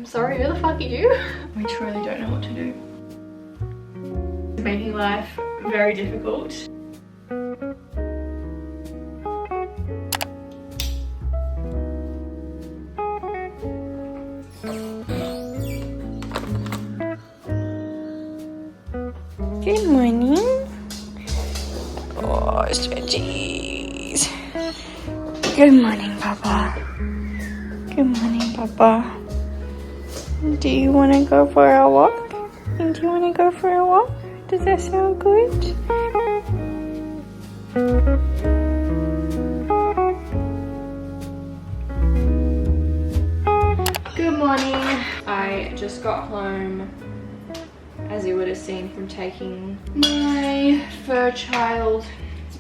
I'm sorry, who the fuck are you? We truly don't know what to do. It's making life very difficult. Good morning. Oh, stretchies. Good morning, Papa. Good morning, Papa. Do you want to go for a walk? Do you want to go for a walk? Does that sound good? Good morning. I just got home, as you would have seen from taking my fur child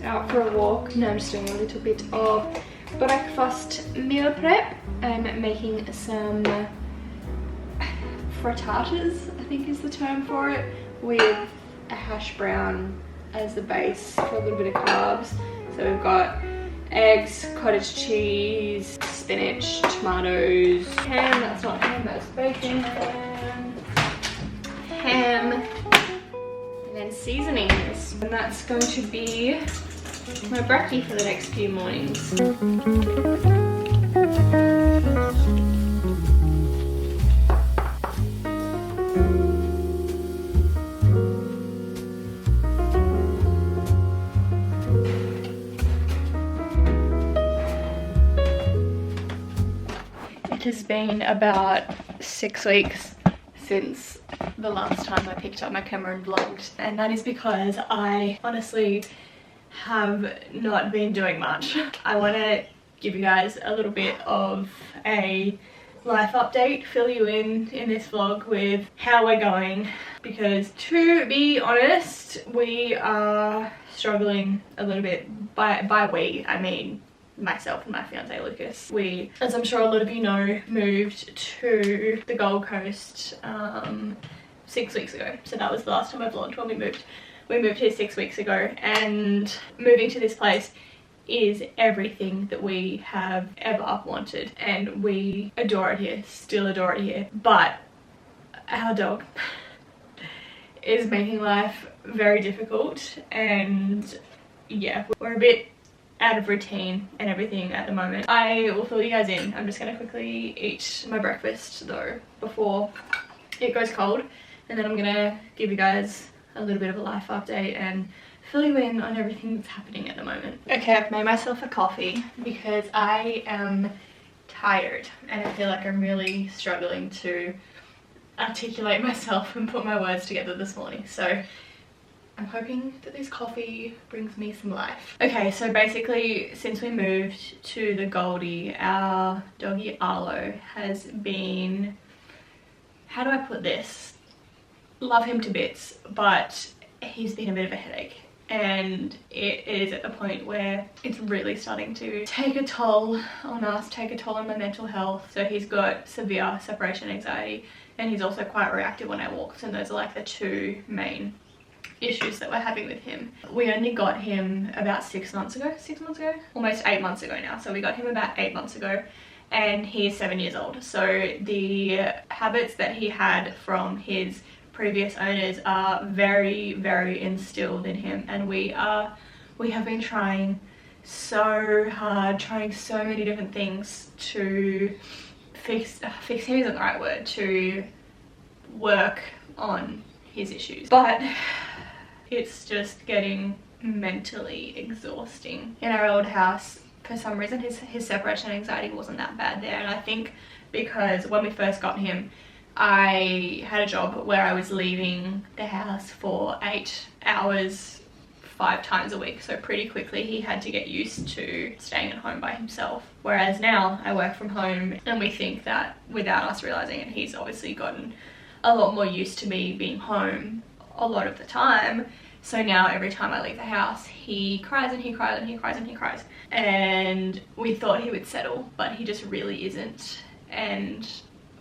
out for a walk. Now I'm just doing a little bit of breakfast meal prep. I'm making some frittatas, I think is the term for it, with a hash brown as the base for a little bit of carbs. So we've got eggs, cottage cheese, spinach, tomatoes, ham, that's not ham, that's bacon, ham, and then seasonings. And that's going to be my brekkie for the next few mornings. It has been about 6 weeks since the last time I picked up my camera and vlogged, and that is because I honestly have not been doing much. I want to give you guys a little bit of a life update, fill you in this vlog with how we're going, because to be honest, we are struggling a little bit. By we, I mean myself and my fiance Lucas. We, as I'm sure a lot of you know, moved to the Gold Coast 6 weeks ago. So that was the last time I vlogged when we moved. We moved here 6 weeks ago, and moving to this place is everything that we have ever wanted, and we adore it here, still adore it here. But our dog is making life very difficult, and yeah, we're a bit out of routine and everything at the moment. I will fill you guys in. I'm just gonna quickly eat my breakfast though before it goes cold, and then I'm gonna give you guys a little bit of a life update and fill you in on everything that's happening at the moment. Okay, I've made myself a coffee because I am tired and I feel like I'm really struggling to articulate myself and put my words together this morning. So I'm hoping that this coffee brings me some life. Okay, so basically since we moved to the Goldie, our doggy Arlo has been, how do I put this? Love him to bits, but he's been a bit of a headache. And it is at the point where it's really starting to take a toll on us, take a toll on my mental health. So he's got severe separation anxiety, and he's also quite reactive when I walk. And those are like the two main issues that we're having with him. We only got him about 6 months ago, almost 8 months ago now. So we got him about 8 months ago, and he's 7 years old. So the habits that he had from his previous owners are very, very instilled in him, and we have been trying so hard, trying so many different things to fix him isn't the right word, to work on his issues, but it's just getting mentally exhausting. In our old house, for some reason his separation anxiety wasn't that bad there, and I think because when we first got him, I had a job where I was leaving the house for 8 hours 5 times a week, so pretty quickly he had to get used to staying at home by himself. Whereas now I work from home, and we think that without us realizing it, he's obviously gotten a lot more used to me being home a lot of the time. So now every time I leave the house, he cries and he cries and he cries and he cries. And we thought he would settle, but he just really isn't. And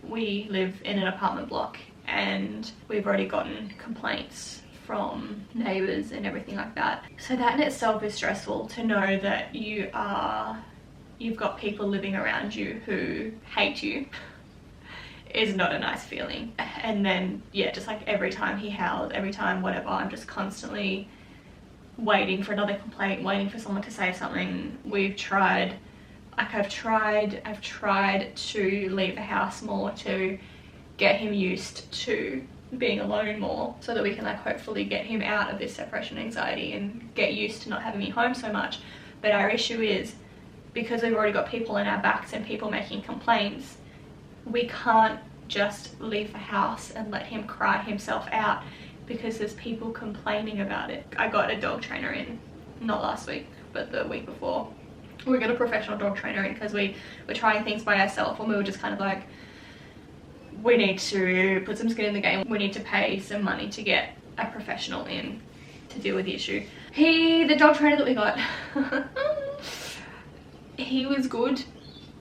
we live in an apartment block, and we've already gotten complaints from neighbours and everything like that. So that in itself is stressful, to know that you've got people living around you who hate you. is not a nice feeling. And then yeah, just like every time he howls, every time whatever, I'm just constantly waiting for another complaint, waiting for someone to say something. We've tried, like I've tried to leave the house more, to get him used to being alone more, so that we can like hopefully get him out of this separation anxiety and get used to not having me home so much. But our issue is, because we've already got people in our backs and people making complaints, we can't just leave the house and let him cry himself out because there's people complaining about it. I got a dog trainer in, not last week, but the week before. We got a professional dog trainer in because we were trying things by ourselves, and we were just kind of like, we need to put some skin in the game. We need to pay some money to get a professional in to deal with the issue. The dog trainer that we got, he was good.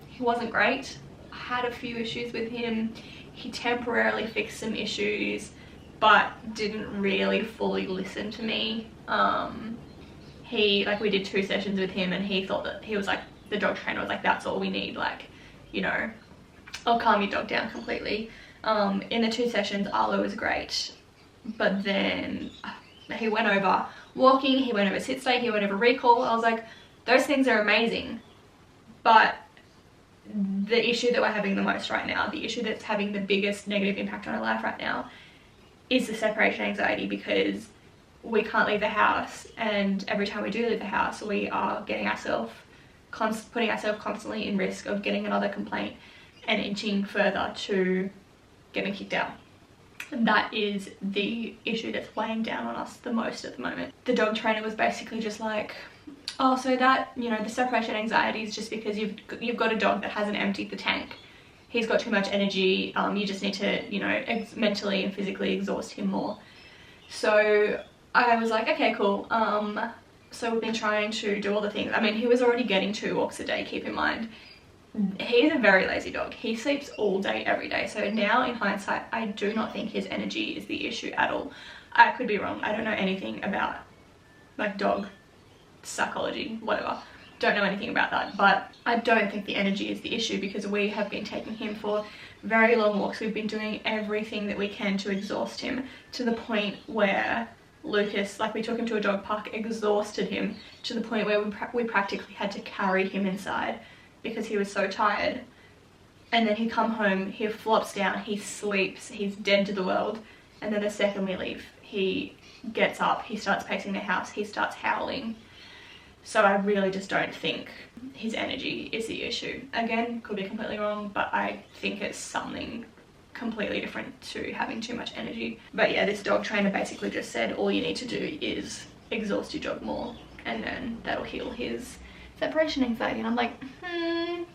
He wasn't great. I had a few issues with him. He temporarily fixed some issues, but didn't really fully listen to me. We did 2 sessions with him, and he thought that, he was like, the dog trainer was like, that's all we need, like, you know, I'll calm your dog down completely. In the 2 sessions, Arlo was great, but then he went over walking, he went over sit stay, he went over recall. I was like, those things are amazing, but the issue that we're having the most right now, the issue that's having the biggest negative impact on our life right now, is the separation anxiety, because we can't leave the house, and every time we do leave the house, we are getting ourselves, putting ourselves constantly in risk of getting another complaint and inching further to getting kicked out. And that is the issue that's weighing down on us the most at the moment. The dog trainer was basically just like, oh, so that, you know, the separation anxiety is just because you've got a dog that hasn't emptied the tank. He's got too much energy. You just need to, you know, mentally and physically exhaust him more. So I was like, okay, cool. So we've been trying to do all the things. I mean, he was already getting 2 walks a day, keep in mind. He is a very lazy dog. He sleeps all day, every day. So now in hindsight, I do not think his energy is the issue at all. I could be wrong. I don't know anything about like dog psychology, whatever. Don't know anything about that, but I don't think the energy is the issue, because we have been taking him for very long walks. We've been doing everything that we can to exhaust him, to the point where Lucas, like we took him to a dog park, exhausted him to the point where we practically had to carry him inside because he was so tired. And then he'd come home, he flops down, he sleeps, he's dead to the world, and then the second we leave, he gets up, he starts pacing the house, he starts howling. So I really just don't think his energy is the issue. Again, could be completely wrong, but I think it's something completely different to having too much energy. But yeah, this dog trainer basically just said all you need to do is exhaust your dog more, and then that'll heal his separation anxiety. And I'm like,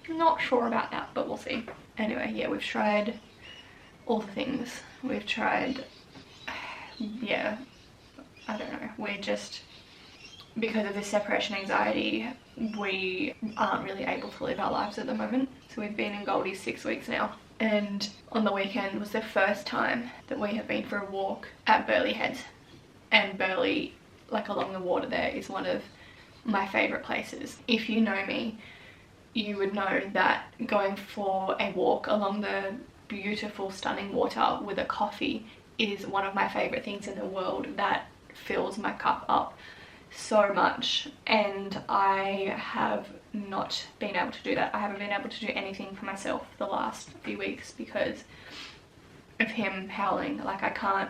not sure about that, but we'll see. Anyway, yeah, we've tried all the things. We've tried, yeah, I don't know. We're just, because of this separation anxiety, we aren't really able to live our lives at the moment. So we've been in Goldie 6 weeks now. And on the weekend was the first time that we have been for a walk at Burleigh Heads. And Burleigh, like along the water there, is one of my favourite places. If you know me, you would know that going for a walk along the beautiful, stunning water with a coffee is one of my favourite things in the world. That fills my cup up so much, and I have not been able to do that. I haven't been able to do anything for myself the last few weeks because of him howling. Like I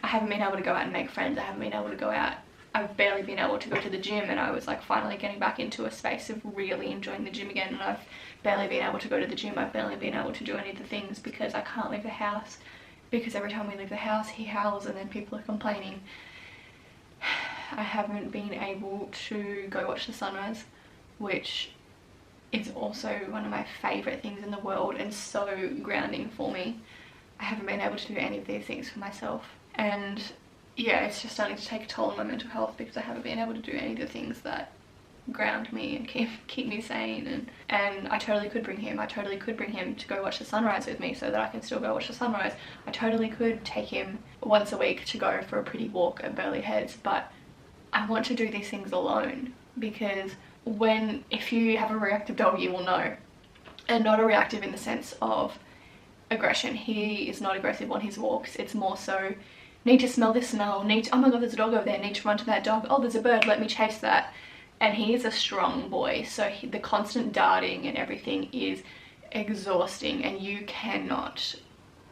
haven't been able to go out and make friends. I haven't been able to go out. I've barely been able to go to the gym, and I was like finally getting back into a space of really enjoying the gym again, and I've barely been able to go to the gym. I've barely been able to do any of the things because I can't leave the house, because every time we leave the house he howls and then people are complaining. I haven't been able to go watch the sunrise, which is also one of my favourite things in the world and so grounding for me. I haven't been able to do any of these things for myself, and yeah, it's just starting to take a toll on my mental health because I haven't been able to do any of the things that ground me and keep me sane. And I totally could bring him. I totally could bring him to go watch the sunrise with me so that I can still go watch the sunrise. I totally could take him once a week to go for a pretty walk at Burleigh Heads, but I want to do these things alone, because if you have a reactive dog, you will know. And not a reactive in the sense of aggression. He is not aggressive on his walks. It's more so, need to smell this smell, need to, oh my god, there's a dog over there, need to run to that dog, oh there's a bird, let me chase that. And he is a strong boy, so the constant darting and everything is exhausting, and you cannot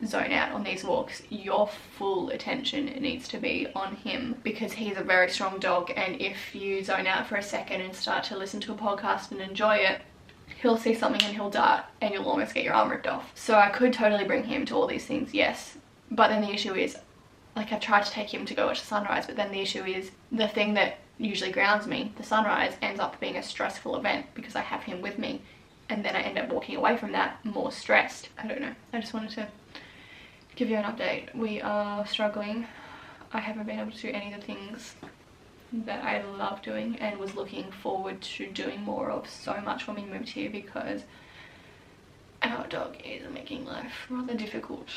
zone out on these walks. Your full attention needs to be on him, because he's a very strong dog, and if you zone out for a second and start to listen to a podcast and enjoy it, he'll see something and he'll dart and you'll almost get your arm ripped off. So I could totally bring him to all these things, yes, but then the issue is, like, I've tried to take him to go watch the sunrise, but then the issue is the thing that usually grounds me, the sunrise, ends up being a stressful event because I have him with me, and then I end up walking away from that more stressed. I don't know, I just wanted to give you an update. We are struggling. I haven't been able to do any of the things that I love doing and was looking forward to doing more of so much when we moved here, because our dog is making life rather difficult.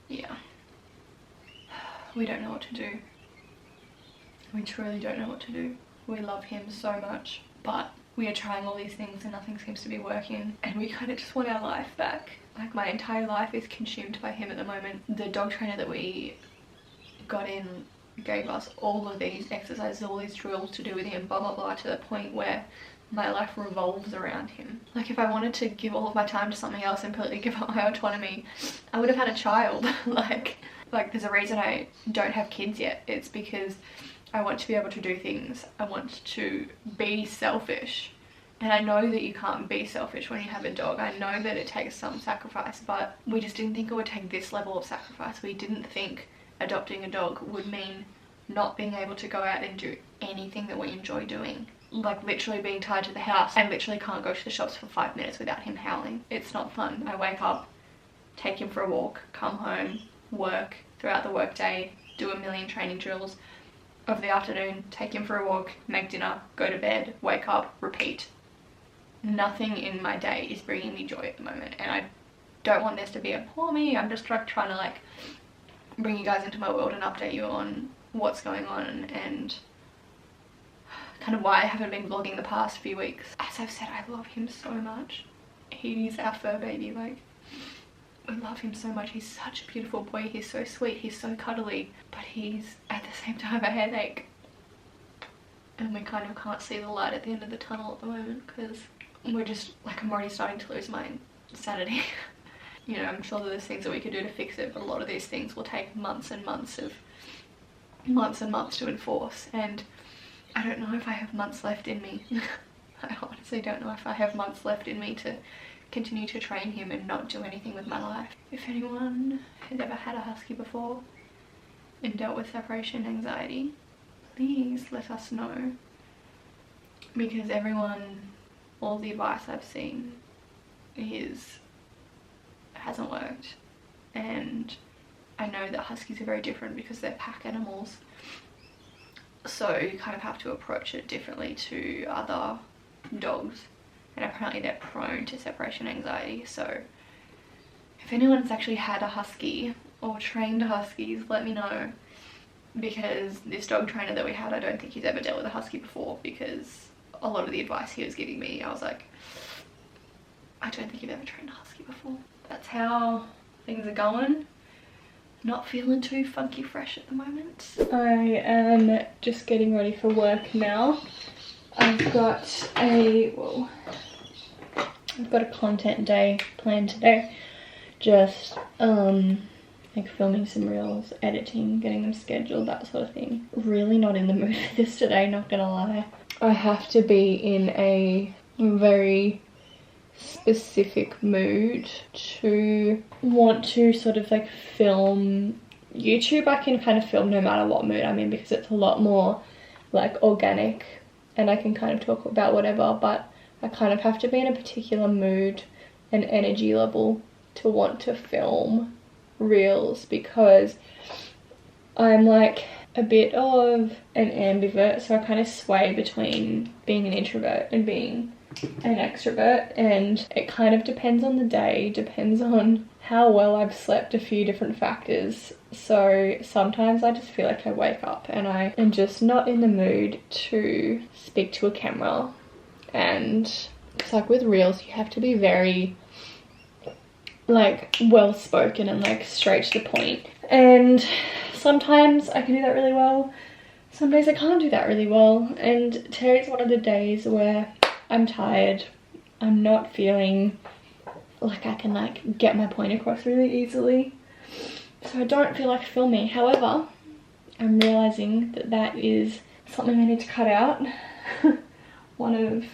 Yeah, we don't know what to do. We truly don't know what to do. We love him so much, but we are trying all these things and nothing seems to be working, and we kind of just want our life back. Like, my entire life is consumed by him at the moment. The dog trainer that we got in gave us all of these exercises, all these drills to do with him, blah blah blah, to the point where my life revolves around him. Like, if I wanted to give all of my time to something else and completely give up my autonomy, I would have had a child. like there's a reason I don't have kids yet. It's because I want to be able to do things. I want to be selfish. And I know that you can't be selfish when you have a dog. I know that it takes some sacrifice, but we just didn't think it would take this level of sacrifice. We didn't think adopting a dog would mean not being able to go out and do anything that we enjoy doing. Like, literally being tied to the house. I literally can't go to the shops for 5 minutes without him howling. It's not fun. I wake up, take him for a walk, come home, work throughout the workday, do a million training drills. Of the afternoon, take him for a walk, make dinner, go to bed, wake up, repeat. Nothing in my day is bringing me joy at the moment, and I don't want this to be a poor me. I'm just trying to like bring you guys into my world and update you on what's going on and kind of why I haven't been vlogging the past few weeks. As I've said, I love him so much. He's our fur baby. Like, we love him so much. He's such a beautiful boy. He's so sweet. He's so cuddly, but he's at the same time a headache, and we kind of can't see the light at the end of the tunnel at the moment, because we're just like, I'm already starting to lose my sanity. You know, I'm sure that there's things that we could do to fix it, but a lot of these things will take months and months to enforce, and I don't know if I have months left in me. I honestly don't know if I have months left in me to continue to train him and not do anything with my life. If anyone has ever had a husky before and dealt with separation anxiety, please let us know, because all the advice I've seen hasn't worked, and I know that huskies are very different because they're pack animals, so you kind of have to approach it differently to other dogs, and apparently they're prone to separation anxiety. So if anyone's actually had a husky or trained huskies, let me know, because this dog trainer that we had, I don't think he's ever dealt with a husky before, because a lot of the advice he was giving me, I was like, I don't think you've ever trained a husky before. That's how things are going. Not feeling too funky fresh at the moment. I am just getting ready for work now. I've got a content day planned today. Just like filming some reels, editing, getting them scheduled, that sort of thing. Really not in the mood for this today, not gonna lie. I have to be in a very specific mood to want to sort of like film YouTube. I can kind of film no matter what mood I'm in, because it's a lot more like organic and I can kind of talk about whatever, but I kind of have to be in a particular mood and energy level to want to film reels, because I'm like a bit of an ambivert, so I kind of sway between being an introvert and being an extrovert, and it kind of depends on the day, depends on how well I've slept, a few different factors. So sometimes I just feel like I wake up and I am just not in the mood to speak to a camera, and it's like with reels you have to be very like well spoken and like straight to the point. And sometimes I can do that really well. Some days I can't do that really well. And today's one of the days where I'm tired. I'm not feeling like I can like get my point across really easily. So I don't feel like filming. However, I'm realizing that that is something I need to cut out. One of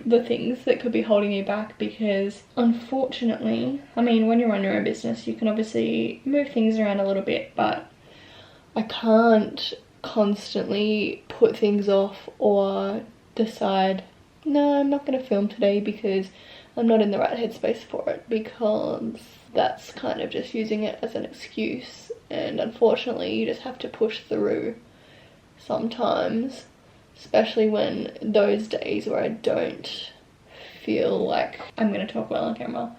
the things that could be holding me back, because unfortunately, I mean, when you run your own business, you can obviously move things around a little bit, but I can't constantly put things off or decide, no, I'm not going to film today because I'm not in the right headspace for it, because that's kind of just using it as an excuse. And unfortunately, you just have to push through sometimes, especially when those days where I don't feel like I'm going to talk well on camera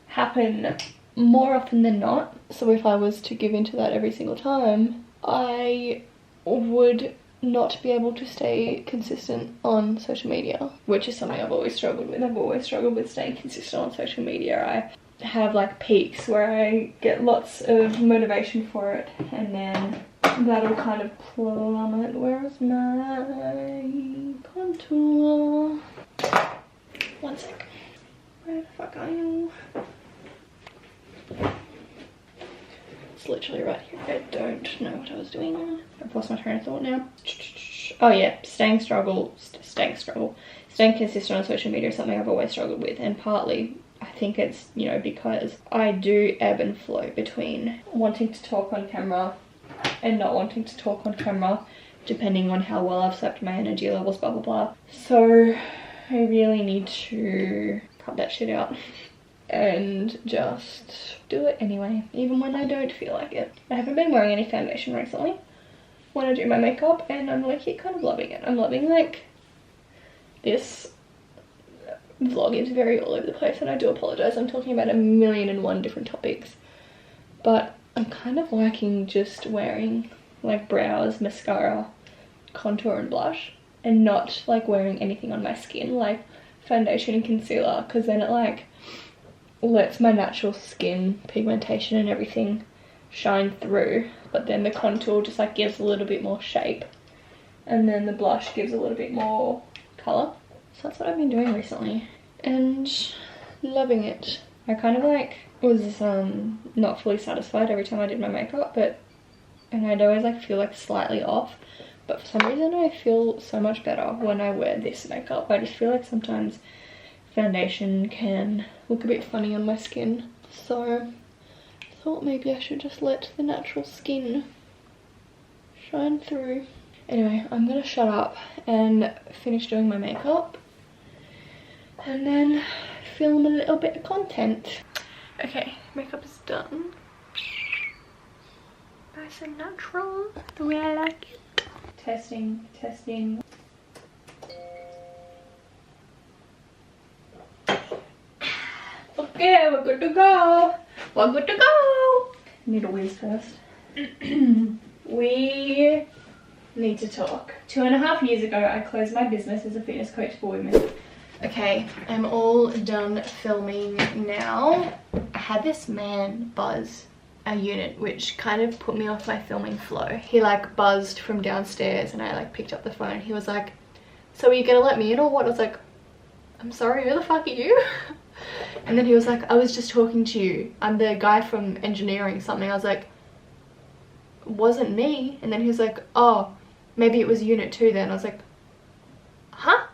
happen more often than not. So if I was to give into that every single time, I would not be able to stay consistent on social media, which is something I've always struggled with. I've always struggled with staying consistent on social media. I have like peaks where I get lots of motivation for it, and then that'll kind of plummet. Where's my contour? One sec. Where the fuck are you? It's literally right here. I don't know what I was doing. I've lost my train of thought now. Oh yeah, staying consistent on social media is something I've always struggled with, and partly I think it's, you know, because I do ebb and flow between wanting to talk on camera and not wanting to talk on camera, depending on how well I've slept, my energy levels, blah blah blah. So I really need to cut that shit out and just do it anyway, even when I don't feel like it. I haven't been wearing any foundation recently when I do my makeup, and I'm like kind of loving it. I'm loving like this vlog is very all over the place, and I do apologize. I'm talking about 1,000,001 different topics, but I'm kind of liking just wearing like brows, mascara, contour and blush, and not like wearing anything on my skin like foundation and concealer, because then it like lets my natural skin pigmentation and everything shine through, but then the contour just like gives a little bit more shape, and then the blush gives a little bit more colour. So that's what I've been doing recently, and loving it. I kind of like was not fully satisfied every time I did my makeup, and I'd always like feel like slightly off, but for some reason I feel so much better when I wear this makeup. I just feel like sometimes foundation can look a bit funny on my skin, so I thought maybe I should just let the natural skin shine through. Anyway, I'm gonna shut up and finish doing my makeup and then film a little bit of content. Okay, makeup is done. Nice and natural, the way I like it. Testing. Okay, we're good to go. Need a whiz first. We need to talk. 2.5 years ago, I closed my business as a fitness coach for women. Okay, I'm all done filming now. I had this man buzz a unit, which kind of put me off my filming flow. He like buzzed from downstairs, and I like picked up the phone. He was like, "So are you gonna let me in or what?" I was like, "I'm sorry, who the fuck are you?" And then he was like, "I was just talking to you. I'm the guy from engineering something." I was like, "Wasn't me." And then he was like, "Oh, maybe it was unit 2 then." I was like, "Huh?"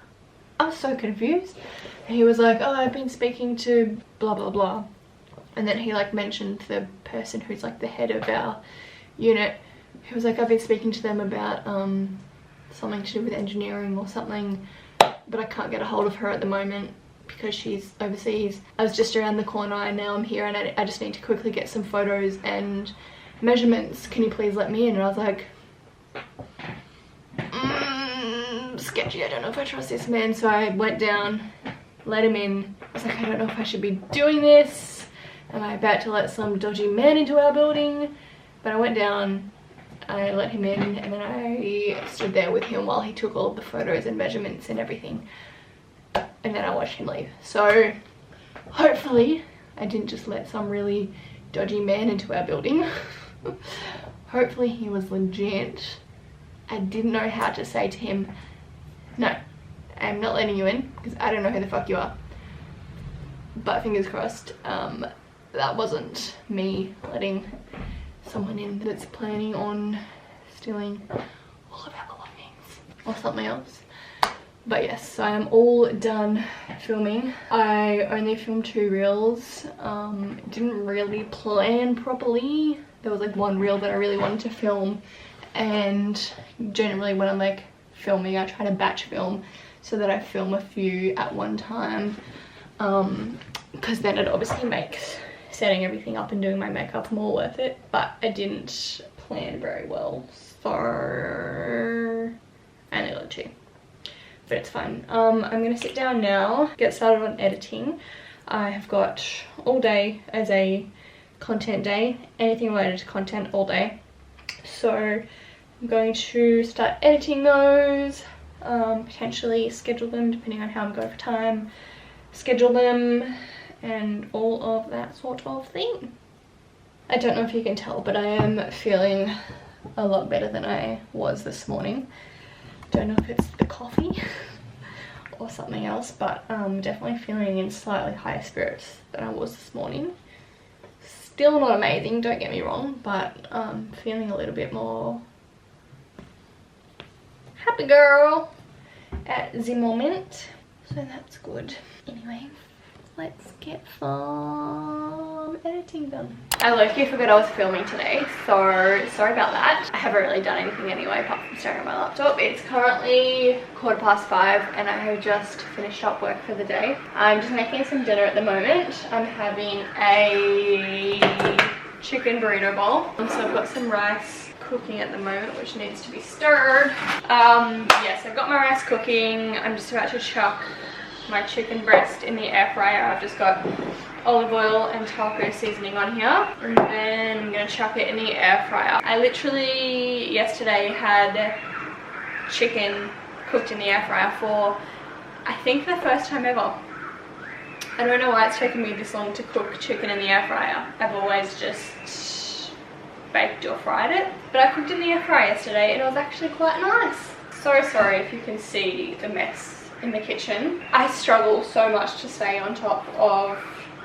I was so confused. And he was like, "Oh, I've been speaking to blah blah blah." And then he like mentioned the person who's like the head of our unit. He was like, "I've been speaking to them about something to do with engineering or something, but I can't get a hold of her at the moment because she's overseas. I was just around the corner and now I'm here, and I just need to quickly get some photos and measurements. Can you please let me in?" And I was like, sketchy. I don't know if I trust this man. So I went down, let him in. I was like, I don't know if I should be doing this. Am I about to let some dodgy man into our building? But I went down, I let him in, and then I stood there with him while he took all of the photos and measurements and everything. And then I watched him leave. So hopefully I didn't just let some really dodgy man into our building. Hopefully he was legit. I didn't know how to say to him, no, I'm not letting you in because I don't know who the fuck you are. But fingers crossed, that wasn't me letting someone in that's planning on stealing all of our belongings or something else. But yes, I am all done filming. I only filmed 2 reels. Didn't really plan properly. There was like one reel that I really wanted to film, and generally when I'm like filming, I try to batch film so that I film a few at one time, because then it obviously makes setting everything up and doing my makeup more worth it. But I didn't plan very well, so I only got 2. But it's fine. I'm gonna sit down now, get started on editing. I have got all day as a content day, anything related to content all day. So I'm going to start editing those, potentially schedule them depending on how I'm going for time, schedule them and all of that sort of thing. I don't know if you can tell, but I am feeling a lot better than I was this morning. Don't know if it's the coffee or something else, but definitely feeling in slightly higher spirits than I was this morning. Still not amazing, don't get me wrong, but feeling a little bit more happy girl at the moment, so that's good. Anyway, let's get some editing done. I low-key forgot I was filming today, so sorry about that. I haven't really done anything anyway apart from staring at my laptop. It's currently 5:15 and I have just finished up work for the day. I'm just making some dinner at the moment. I'm having a chicken burrito bowl. So I've got some rice cooking at the moment, which needs to be stirred. Yes, I've got my rice cooking. I'm just about to chuck my chicken breast in the air fryer. I've just got olive oil and taco seasoning on here, and then I'm gonna chuck it in the air fryer. I literally yesterday had chicken cooked in the air fryer for I think the first time ever. I don't know why it's taken me this long to cook chicken in the air fryer. I've always just baked or fried it, but I cooked in the air fryer yesterday and it was actually quite nice. So sorry if you can see the mess in the kitchen. I struggle so much to stay on top of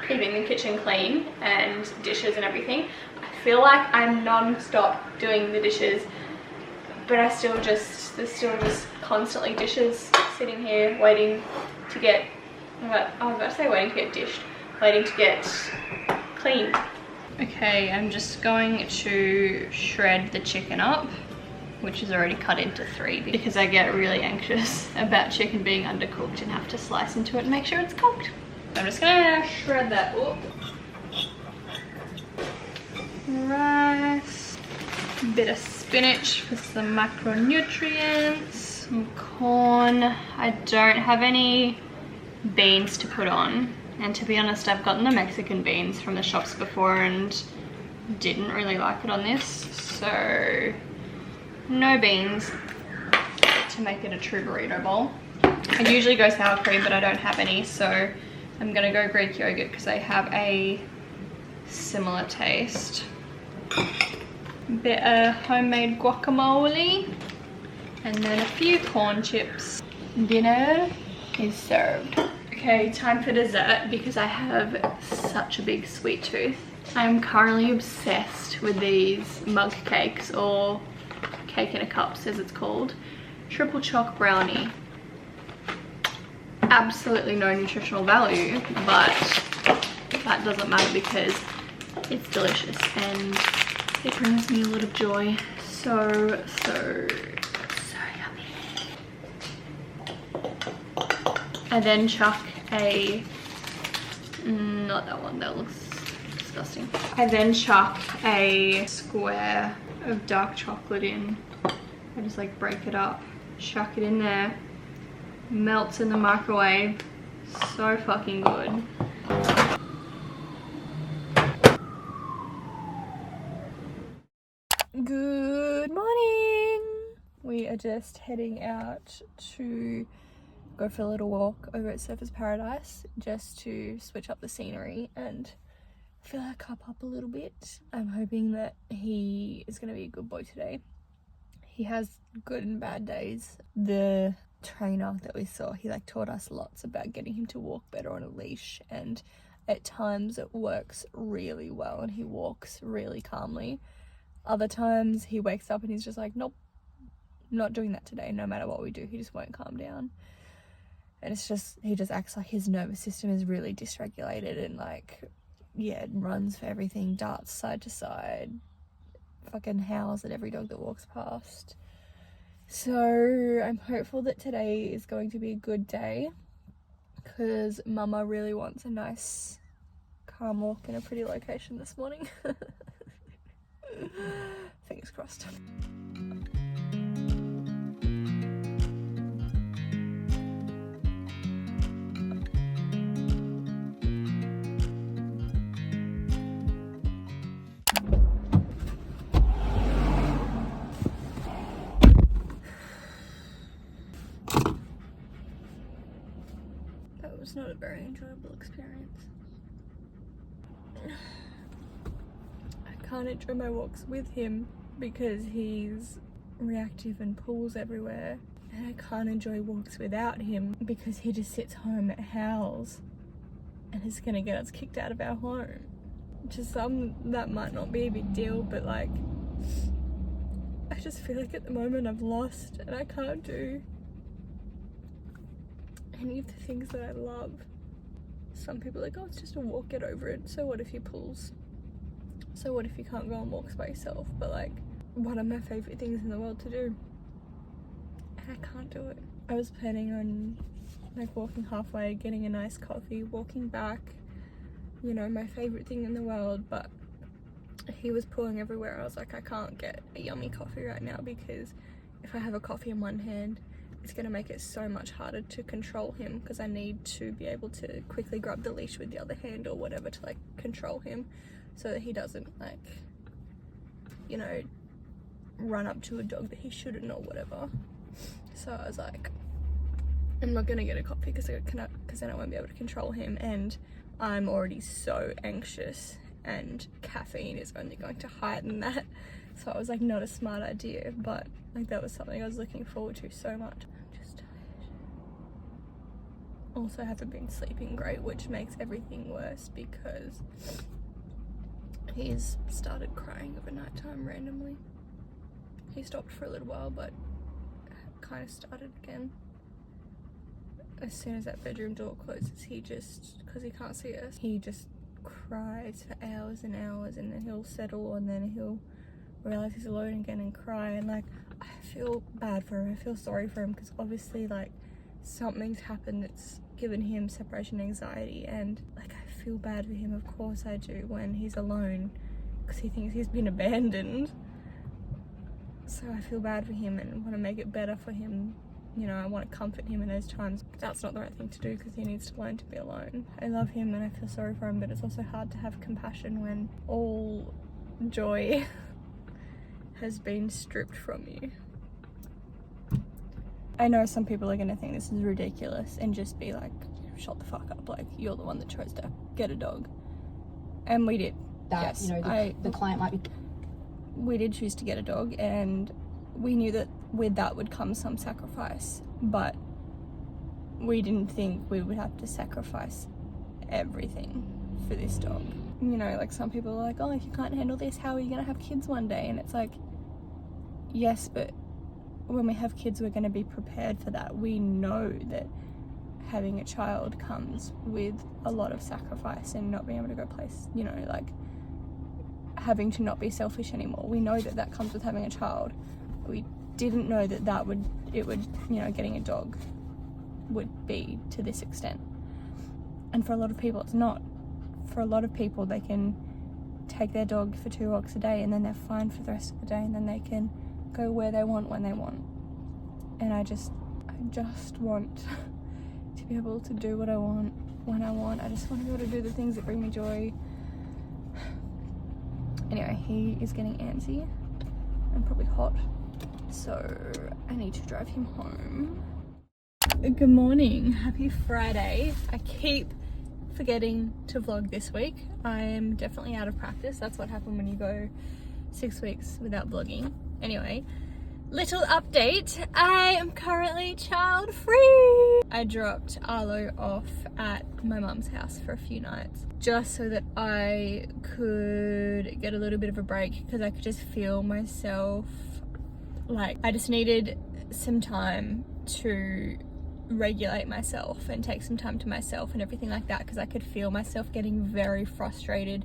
keeping the kitchen clean and dishes and everything. I feel like I'm non-stop doing the dishes, but there's still just constantly dishes sitting here waiting to get, I was about to say waiting to get dished, waiting to get cleaned. Okay, I'm just going to shred the chicken up, which is already cut into 3 because I get really anxious about chicken being undercooked and have to slice into it and make sure it's cooked. I'm just gonna shred that up. Rice, a bit of spinach for some macronutrients, some corn. I don't have any beans to put on, and to be honest, I've gotten the Mexican beans from the shops before and didn't really like it on this, so no beans to make it a true burrito bowl. I usually go sour cream, but I don't have any, so I'm gonna go Greek yogurt because they have a similar taste. A bit of homemade guacamole, and then a few corn chips. Dinner is served. Okay, time for dessert because I have such a big sweet tooth. I'm currently obsessed with these mug cakes, or cake in a cup as it's called. Triple choc brownie. Absolutely no nutritional value, but that doesn't matter because it's delicious and it brings me a lot of joy. So yummy. I then chuck a, not that one, that looks disgusting. I then chuck a square of dark chocolate in. I just like break it up, chuck it in there. Melts in the microwave. So fucking good. Good morning. We are just heading out to go for a little walk over at Surfers Paradise just to switch up the scenery and fill our cup up a little bit. I'm hoping that he is going to be a good boy today. He has good and bad days. The trainer that we saw, he like taught us lots about getting him to walk better on a leash, and at times it works really well and he walks really calmly. Other times he wakes up and he's just like, nope, not doing that today. No matter what we do, he just won't calm down. And it's just, he just acts like his nervous system is really dysregulated and like, yeah, runs for everything, darts side to side, fucking howls at every dog that walks past. So I'm hopeful that today is going to be a good day, because Mama really wants a nice calm walk in a pretty location this morning. Fingers crossed. That was not a very enjoyable experience. I can't enjoy my walks with him because he's reactive and pulls everywhere, and I can't enjoy walks without him because he just sits home and howls and is gonna get us kicked out of our home. To some that might not be a big deal, but like, I just feel like at the moment I've lost and I can't do any of the things that I love. Some people are like, oh, it's just a walk, get over it. So what if he pulls? So what if you can't go on walks by yourself? But like, one of my favourite things in the world to do, and I can't do it. I was planning on like walking halfway, getting a nice coffee, walking back, you know, my favourite thing in the world, but he was pulling everywhere. I was like, I can't get a yummy coffee right now, because if I have a coffee in one hand, it's going to make it so much harder to control him, because I need to be able to quickly grab the leash with the other hand or whatever to like control him, so that he doesn't like, you know, run up to a dog that he shouldn't or whatever. So I was like, I'm not going to get a coffee because then I won't be able to control him, and I'm already so anxious and caffeine is only going to heighten that. So I was like, not a smart idea, but like that was something I was looking forward to so much. I'm just tired. Also haven't been sleeping great, which makes everything worse because he's started crying over nighttime randomly. He stopped for a little while, but kind of started again. As soon as that bedroom door closes, he just, because he can't see us, he just cries for hours and hours, and then he'll settle and then he'll realize he's alone again and cry. And like, I feel bad for him, I feel sorry for him, because obviously like something's happened that's given him separation anxiety, and like I feel bad for him, of course I do, when he's alone because he thinks he's been abandoned. So I feel bad for him and want to make it better for him. You know, I want to comfort him in those times. That's not the right thing to do because he needs to learn to be alone. I love him and I feel sorry for him, but it's also hard to have compassion when all joy has been stripped from you. I know some people are going to think this is ridiculous and just be like, shut the fuck up, like you're the one that chose to get a dog. And we did. That, yes, you know, the client might be... We did choose to get a dog, and we knew that with that would come some sacrifice, but we didn't think we would have to sacrifice everything for this dog. You know, like some people are like, oh, if you can't handle this, how are you going to have kids one day? And it's like, yes, but when we have kids, we're going to be prepared for that. We know that having a child comes with a lot of sacrifice and not being able to go place, you know, like having to not be selfish anymore. We know that that comes with having a child. We didn't know that it would, you know, getting a dog would be to this extent. And for a lot of people, it's not. For a lot of people, they can take their dog for 2 walks a day and then they're fine for the rest of the day, and then they can go where they want when they want. And I just want to be able to do what I want when I want. I just want to be able to do the things that bring me joy. Anyway, he is getting antsy and probably hot, so I need to drive him home. Good morning, happy Friday. I keep forgetting to vlog this week. I am definitely out of practice. That's what happened when you go 6 weeks without vlogging. Anyway, little update. I am currently child free. I dropped Arlo off at my mum's house for a few nights just so that I could get a little bit of a break, because I could just feel myself like I just needed some time to regulate myself and take some time to myself and everything like that, because I could feel myself getting very frustrated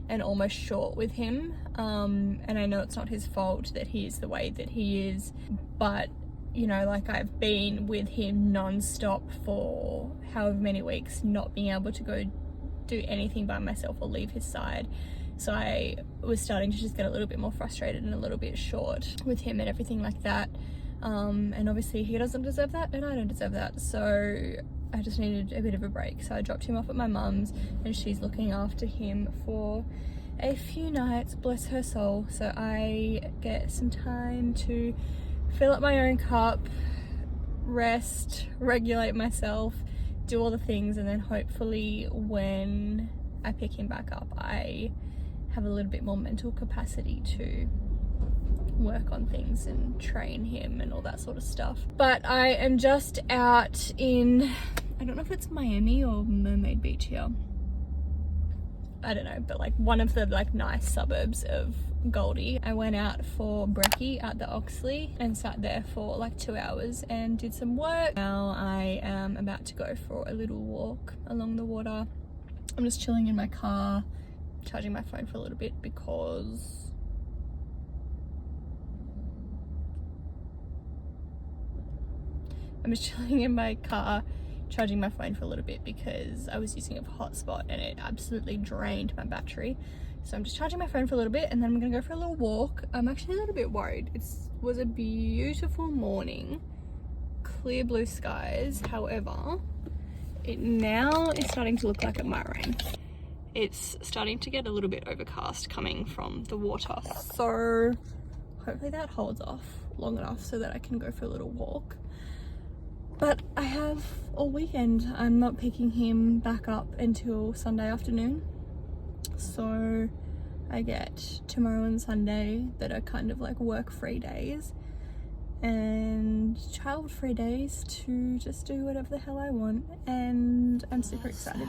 and almost short with him. And I know it's not his fault that he is the way that he is, but you know, like, I've been with him non-stop for however many weeks, not being able to go do anything by myself or leave his side. So I was starting to just get a little bit more frustrated and a little bit short with him and everything like that. And obviously he doesn't deserve that and I don't deserve that, so I just needed a bit of a break. So I dropped him off at my mum's and she's looking after him for a few nights, bless her soul, so I get some time to fill up my own cup, rest, regulate myself, do all the things, and then hopefully when I pick him back up I have a little bit more mental capacity to work on things and train him and all that sort of stuff. But I am just out in, I don't know if it's Miami or Mermaid Beach here, I don't know, but like one of the like nice suburbs of Goldie. I went out for brekkie at the Oxley and sat there for like 2 hours and did some work. Now I am about to go for a little walk along the water. I'm just chilling in my car, charging my phone for a little bit because I'm just chilling in my car, charging my phone for a little bit because I was using it for hotspot and it absolutely drained my battery. So I'm just charging my phone for a little bit and then I'm gonna go for a little walk. I'm actually a little bit worried. It was a beautiful morning, clear blue skies. However, it now is starting to look like it might rain. It's starting to get a little bit overcast coming from the water. So hopefully that holds off long enough so that I can go for a little walk. But I have all weekend. I'm not picking him back up until Sunday afternoon. So I get tomorrow and Sunday that are kind of like work-free days and child-free days to just do whatever the hell I want. And I'm super excited.